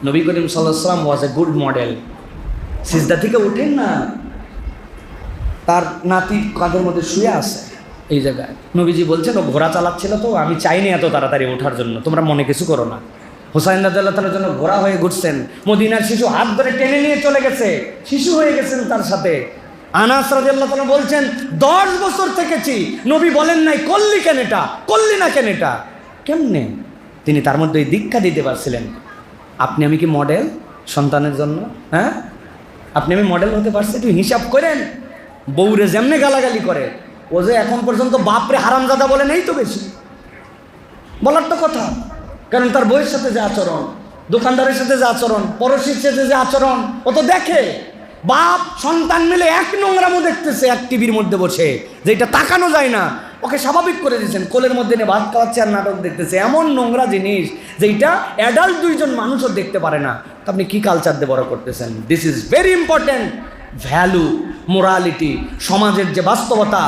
নবী করিম সাল্লাল্লাহু আলাইহি ওয়াসাল্লাম ওয়াজ এ গুড মডেল। সিজদা থেকে উঠেন না, তার নাতি কাঁধের মধ্যে শুয়ে আছে এই জায়গায়। নবীজি বলছেন, ও ঘোড়া চালাচ্ছিল তো, আমি চাইনি এত তাড়াতাড়ি ওঠার জন্য, তোমরা মনে কিছু করো না। হুসাইন রাদিয়াল্লাহু তাআলার জন্য ঘোড়া হয়ে ঘুরছেন, মদিনার শিশু হাত ধরে টেনে নিয়ে চলে গেছে, শিশু হয়ে গেছেন তার সাথে। আনাস রাদিয়াল্লাহু তাআলা বলছেন 10 বছর থেকেছি, নবী বলেন নাই করলি কেন এটা, করলি না কেন এটা, কেমনে? তিনি তার মধ্যে এই দীক্ষা দিতে পারছিলেন। আপনি আমি কি মডেল সন্তানের জন্য? হ্যাঁ, আপনি আমি মডেল হতে পারছি? একটু হিসাব করেন। বউরে যেমনে গালাগালি করে, ও যে এখন পর্যন্ত বাপরে হারামজাদা বলে নেই তো বেশি বলার তো কথা। কারণ তার বউয়ের সাথে যে আচরণ, দোকানদারের সাথে যে আচরণ, পড়োশির সাথে যে আচরণ, ও তো দেখে। বাপ সন্তান মিলে এক নোংরামো দেখতেছে এক টিভির মধ্যে বসে, যেটা তাকানো যায় না। ওকে স্বাভাবিক করে দিয়েছেন, কোলের মধ্যে নিয়ে ভাত খাওয়াচ্ছে আর নাটক দেখতেছে, এমন নোংরা জিনিস যেটা অ্যাডাল্ট দুইজন মানুষও দেখতে পারে না। তো আপনি কি কালচার দিয়ে বড় করতেছেন? This is very important. Value, morality, সমাজের যে বাস্তবতা,